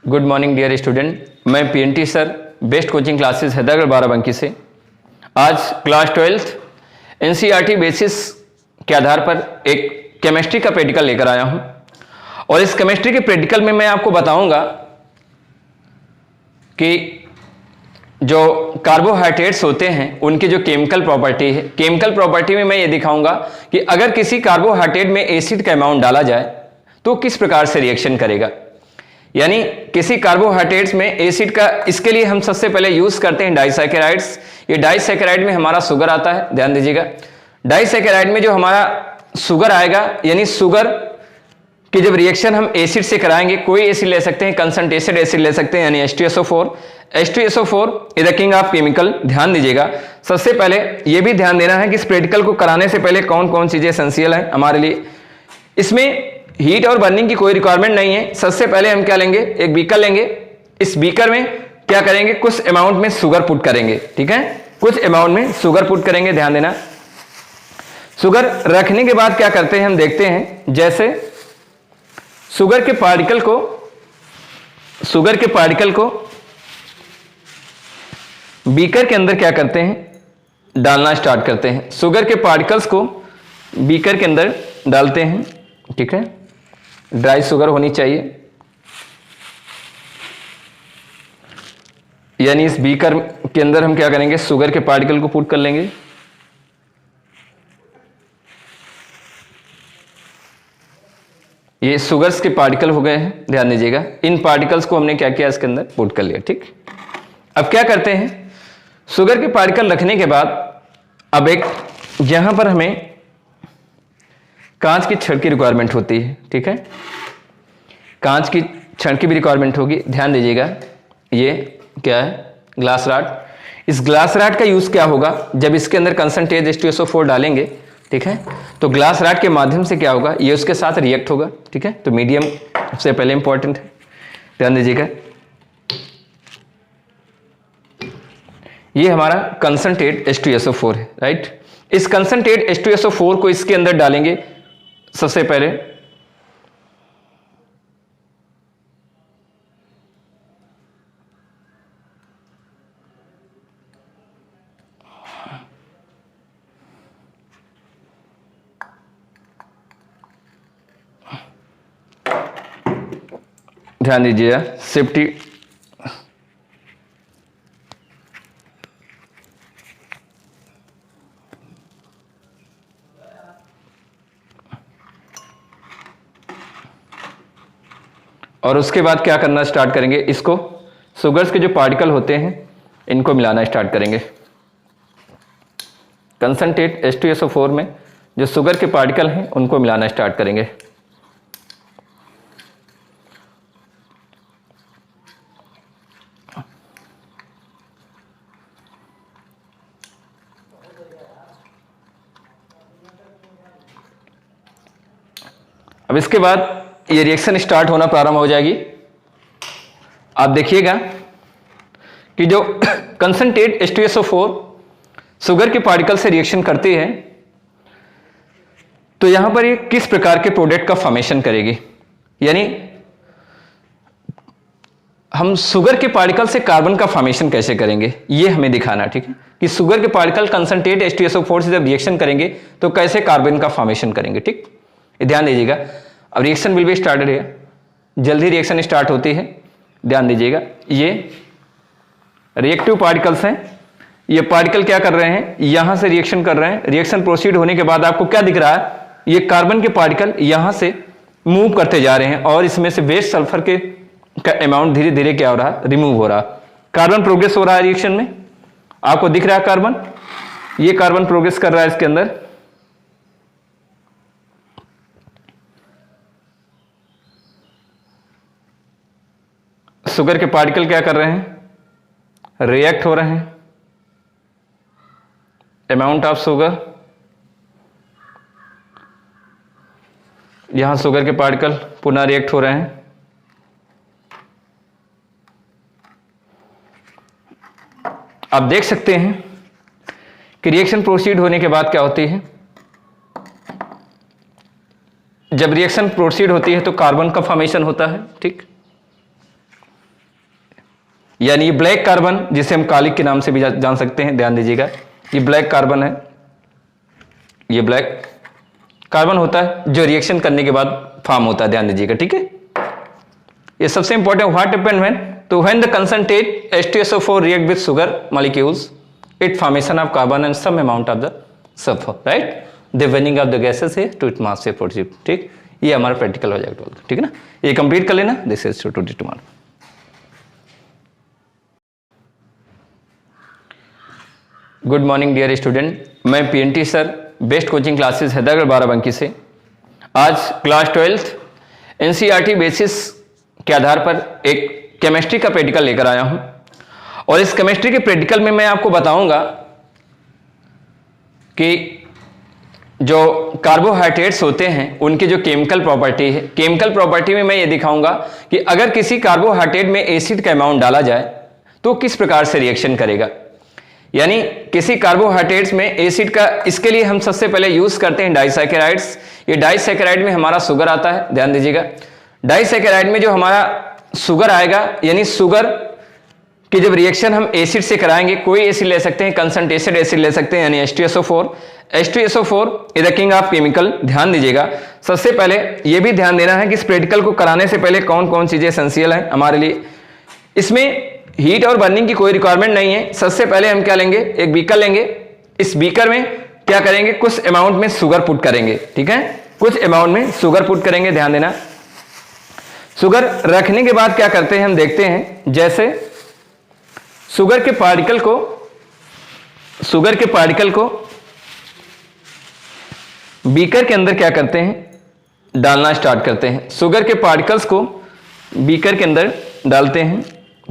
Good morning dear student, मैं PNT sir best coaching classes Hyderabad Barabanki से आज क्लास 12th एनसीईआरटी बेसिस के आधार पर एक केमिस्ट्री का प्रैक्टिकल लेकर आया हूं और इस केमिस्ट्री के प्रैक्टिकल में मैं आपको बताऊंगा कि जो कार्बोहाइड्रेट्स होते हैं उनकी जो केमिकल प्रॉपर्टी है, केमिकल प्रॉपर्टी में मैं ये दिखाऊंगा कि अगर किसी कार्बोहाइड्रेट में एसिड का अमाउंट डाला जाए तो किस प्रकार से रिएक्शन करेगा। यानी किसी कार्बोहाइड्रेट्स में एसिड का, इसके लिए हम सबसे पहले यूज करते हैं डाइसैकेराइड्स। ये डाइसैकेराइड में हमारा शुगर आता है, ध्यान दीजिएगा। डाइसैकेराइड में जो हमारा शुगर आएगा, यानी शुगर कि जब रिएक्शन हम एसिड से कराएंगे, कोई एसिड ले सकते हैं, कंसंट्रेटेड एसिड ले सकते हैं, यानी H2SO4। H2SO4 is the king of chemical, ध्यान दीजिएगा। सबसे पहले यह भी ध्यान देना है कि इस प्रैक्टिकल को कराने से पहले कौन कौन चीजें एसेंशियल हैं हमारे लिए। इसमें हीट और बर्निंग की कोई रिक्वायरमेंट नहीं है। सबसे पहले हम क्या लेंगे, एक बीकर लेंगे। इस बीकर में क्या करेंगे, कुछ अमाउंट में शुगर पुट करेंगे, ठीक है, कुछ अमाउंट में शुगर पुट करेंगे, ध्यान देना। शुगर रखने के बाद क्या करते हैं हम देखते हैं, जैसे शुगर के पार्टिकल को बीकर के अंदर क्या करते हैं, डालना स्टार्ट करते हैं। शुगर के पार्टिकल्स को बीकर के अंदर डालते हैं, ठीक है। ड्राई शुगर होनी चाहिए, यानी इस बीकर के अंदर हम क्या करेंगे, शुगर के पार्टिकल को पुट कर लेंगे। ये शुगर्स के पार्टिकल हो गए हैं, ध्यान दीजिएगा। इन पार्टिकल्स को हमने क्या किया, इसके अंदर पुट कर लिया, ठीक। अब क्या करते हैं, शुगर के पार्टिकल रखने के बाद अब एक यहां पर हमें कांच की छड़ की रिक्वायरमेंट होती है, ठीक है। कांच की छड़ की भी रिक्वायरमेंट होगी, ध्यान दीजिएगा। ये क्या है, ग्लास रॉड। इस ग्लास रॉड का यूज क्या होगा, जब इसके अंदर कंसंट्रेट H2SO4 डालेंगे, ठीक है, तो ग्लास रॉड के माध्यम से क्या होगा, ये उसके साथ रिएक्ट होगा, ठीक है। तो मीडियम सबसे पहले इंपॉर्टेंट है, ध्यान दीजिएगा। ये हमारा कंसंट्रेट H2SO4 है, राइट। इस कंसंट्रेट H2SO4 को इसके अंदर डालेंगे सबसे पहले। ध्यान दीजिएगा, सेफ्टी और उसके बाद क्या करना स्टार्ट करेंगे, इसको शुगर्स के जो पार्टिकल होते हैं इनको मिलाना स्टार्ट करेंगे। कंसंट्रेट H2SO4 में जो शुगर के पार्टिकल हैं उनको मिलाना स्टार्ट करेंगे। अब इसके बाद ये रिएक्शन स्टार्ट होना प्रारंभ हो जाएगी। आप देखिएगा कि जो कंसंट्रेट H2SO4 शुगर के पार्टिकल से रिएक्शन करती है तो यहां पर ये किस प्रकार के प्रोडक्ट का फॉर्मेशन करेगी। यानी हम शुगर के पार्टिकल से कार्बन का फॉर्मेशन कैसे करेंगे, ये हमें दिखाना, ठीक है, कि शुगर के पार्टिकल कंसंट्रेट H2SO4 से जब रिएक्शन करेंगे तो कैसे कार्बन का फॉर्मेशन करेंगे, ठीक। ये ध्यान दीजिएगा। अब रिएक्शन विल बी स्टार्टेड है, जल्दी रिएक्शन स्टार्ट होती है, ध्यान दीजिएगा। ये रिएक्टिव पार्टिकल्स हैं, ये पार्टिकल क्या कर रहे हैं, यहां से रिएक्शन कर रहे हैं। रिएक्शन प्रोसीड होने के बाद आपको क्या दिख रहा है, ये कार्बन के पार्टिकल यहां से मूव करते जा रहे हैं और इसमें से वेस्ट सल्फर के का अमाउंट धीरे धीरे क्या हो रहा है, रिमूव हो रहा। कार्बन प्रोग्रेस हो रहा है रिएक्शन में, आपको दिख रहा है कार्बन, ये कार्बन प्रोग्रेस कर रहा है इसके अंदर। शुगर के पार्टिकल क्या कर रहे हैं, रिएक्ट हो रहे हैं। अमाउंट ऑफ शुगर, यहां शुगर के पार्टिकल पुनः रिएक्ट हो रहे हैं। आप देख सकते हैं कि रिएक्शन प्रोसीड होने के बाद क्या होती है, जब रिएक्शन प्रोसीड होती है तो कार्बन का फॉर्मेशन होता है, ठीक। यानी ये ब्लैक कार्बन जिसे हम कालिक के नाम से भी जान सकते हैं, ध्यान दीजिएगा, ये ब्लैक कार्बन है, ये ब्लैक कार्बन होता है जो रिएक्शन करने के बाद फॉर्म होता है, ध्यान दीजिएगा, ठीक है। ये सबसे इंपॉर्टेंट, व्हाट हैपन व्हेन, तो when the concentrate H2SO4 react with sugar molecules it formation of carbon and some amount of the sulphur, right, the burning of the gases है टू एटमॉस्फेयर प्रोड्यूस, ठीक। ये हमारा practical हो जाएगा, ठीक है ना, ये कंप्लीट कर लेना, this is to tomorrow. Good morning dear student, मैं PNT sir, best coaching classes Hyderabad Barabanki से। आज क्लास 12th NCERT बेसिस के आधार पर एक केमिस्ट्री का प्रैक्टिकल लेकर आया हूं, और इस केमिस्ट्री के प्रैक्टिकल में मैं आपको बताऊंगा कि जो कार्बोहाइड्रेट्स होते हैं उनकी जो केमिकल प्रॉपर्टी है, केमिकल प्रॉपर्टी में मैं ये दिखाऊंगा कि अगर किसी कार्बोहाइड्रेट में एसिड का अमाउंट डाला जाए तो किस प्रकार से रिएक्शन करेगा। यानी किसी कार्बोहाइड्रेट्स में एसिड का, इसके लिए हम सबसे पहले यूज करते हैं डाइसैकेराइड्स। ये डाइसैकेराइड में हमारा शुगर आता है, ध्यान दीजिएगा, डाइसैकेराइड में जो हमारा शुगर आएगा, यानी शुगर कि जब रिएक्शन हम एसिड से कराएंगे, कोई एसिड ले सकते हैं, कंसंट्रेटेड एसिड ले सकते हैं, यानी H2SO4। H2SO4 is the king of chemical, ध्यान दीजिएगा। सबसे पहले यह भी ध्यान देना है कि इस प्रैक्टिकल को कराने से पहले कौन कौन चीजें एसेंशियल हैं हमारे लिए। इसमें हीट और बर्निंग की कोई रिक्वायरमेंट नहीं है। सबसे पहले हम क्या लेंगे, एक बीकर लेंगे, इस बीकर में क्या करेंगे, कुछ अमाउंट में शुगर पुट करेंगे, ठीक है, कुछ अमाउंट में शुगर पुट करेंगे, ध्यान देना। शुगर रखने के बाद क्या करते हैं हम देखते हैं, जैसे शुगर के पार्टिकल को बीकर के अंदर क्या करते हैं, डालना स्टार्ट करते हैं। शुगर के पार्टिकल्स को बीकर के अंदर डालते हैं,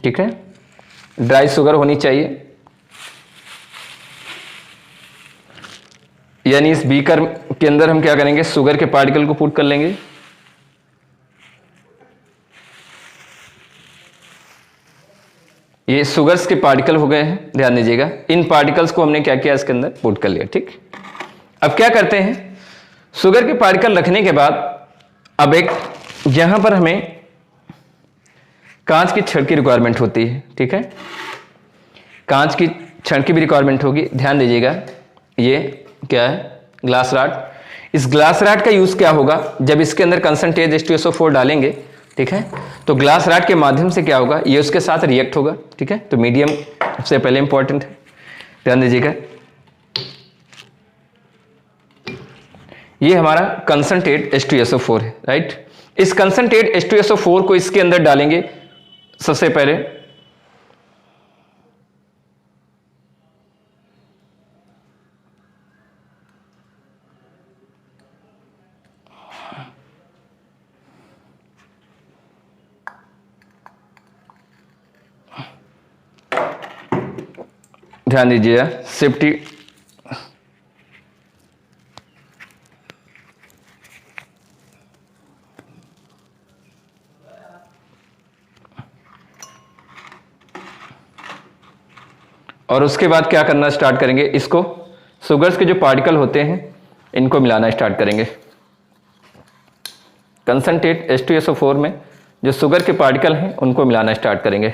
ठीक है, ड्राई शुगर होनी चाहिए, यानी इस बीकर के अंदर हम क्या करेंगे, शुगर के पार्टिकल को पुट कर लेंगे। ये शुगर्स के पार्टिकल हो गए हैं, ध्यान दीजिएगा। इन पार्टिकल्स को हमने क्या किया, इसके अंदर पुट कर लिया, ठीक। अब क्या करते हैं, शुगर के पार्टिकल रखने के बाद अब एक यहां पर हमें कांच की छड़ की रिक्वायरमेंट होती है, ठीक है, कांच की छड़ की भी रिक्वायरमेंट होगी, ध्यान दीजिएगा। ये क्या है, ग्लास रॉड। इस ग्लास रॉड का यूज क्या होगा, जब इसके अंदर कंसंट्रेट H2SO4 डालेंगे, ठीक है, तो ग्लास रॉड के माध्यम से क्या होगा, ये उसके साथ रिएक्ट होगा, ठीक है। तो मीडियम सबसे पहले इंपॉर्टेंट है, ध्यान दीजिएगा। ये हमारा कंसंट्रेट H2SO4 है, राइट। इस कंसंट्रेट H2SO4 को इसके अंदर डालेंगे सबसे पहले, ध्यान दीजिएगा, सेफ्टी और उसके बाद क्या करना स्टार्ट करेंगे, इसको शुगर्स के जो पार्टिकल होते हैं इनको मिलाना स्टार्ट करेंगे। कंसंट्रेट H2SO4 में जो शुगर के पार्टिकल हैं उनको मिलाना स्टार्ट करेंगे।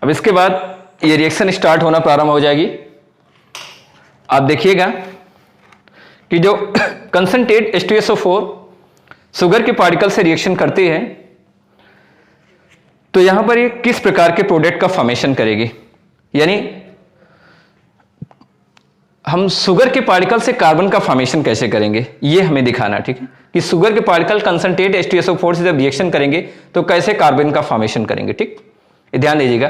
अब इसके बाद ये रिएक्शन स्टार्ट होना प्रारंभ हो जाएगी। आप देखिएगा कि जो कंसंट्रेट H2SO4 शुगर के पार्टिकल से रिएक्शन करती है तो यहां पर ये किस प्रकार के प्रोडक्ट का फॉर्मेशन करेगी, यानी हम शुगर के पार्टिकल से कार्बन का फॉर्मेशन कैसे करेंगे ये हमें दिखाना, ठीक है, कि शुगर के पार्टिकल कंसंट्रेट H2SO4 से जब रिएक्शन करेंगे तो कैसे कार्बन का फॉर्मेशन करेंगे, ठीक, ये ध्यान दीजिएगा।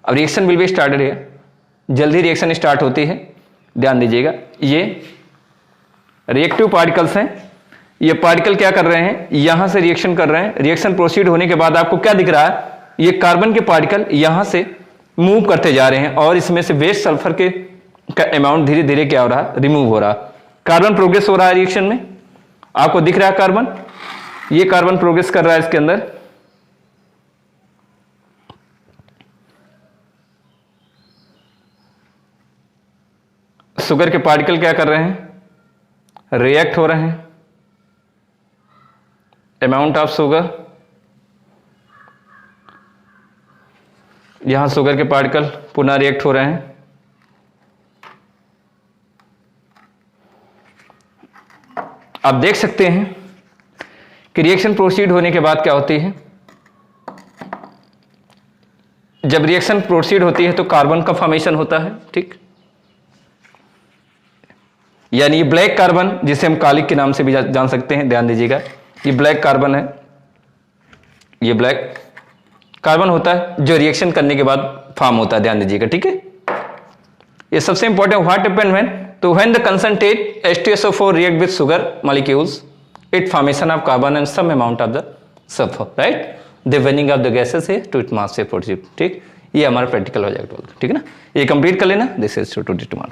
अब रिएक्शन विल बी स्टार्टेड है, जल्दी रिएक्शन स्टार्ट होती है, ध्यान दीजिएगा। ये रिएक्टिव पार्टिकल्स हैं, ये पार्टिकल क्या कर रहे हैं, यहां से रिएक्शन कर रहे हैं। रिएक्शन प्रोसीड होने के बाद आपको क्या दिख रहा है, ये कार्बन के पार्टिकल यहां से मूव करते जा रहे हैं और इसमें से वेस्ट सल्फर के का अमाउंट धीरे धीरे क्या हो रहा है, रिमूव हो रहा है। कार्बन प्रोग्रेस हो रहा है रिएक्शन में, आपको दिख रहा है कार्बन, ये कार्बन प्रोग्रेस कर रहा है इसके अंदर। शुगर के पार्टिकल क्या कर रहे हैं, रिएक्ट हो रहे हैं, अमाउंट ऑफ शुगर, यहां शुगर के पार्टिकल पुनः रिएक्ट हो रहे हैं, आप देख सकते हैं कि रिएक्शन प्रोसीड होने के बाद क्या होती है, जब रिएक्शन प्रोसीड होती है तो कार्बन का फॉर्मेशन होता है, ठीक, यानी ये ब्लैक कार्बन जिसे हम कालिक के नाम से भी जान सकते हैं, ध्यान दीजिएगा, ये ब्लैक कार्बन है, ये ब्लैक कार्बन होता है जो रिएक्शन करने के बाद फॉर्म होता है, ध्यान दीजिएगा, ठीक है। ये सबसे इंपॉर्टेंट, व्हाट हैपन व्हेन, तो when the concentrate H2SO4 react with sugar molecules, it formation of carbon and some amount of the sulphur, right, the burning of the gases है टू इट मास से produce, ठीक, ये हमारा practical हो जाएगा, ठीक है ना, ये कंप्लीट कर लेना, दिस इज टू टुमारो।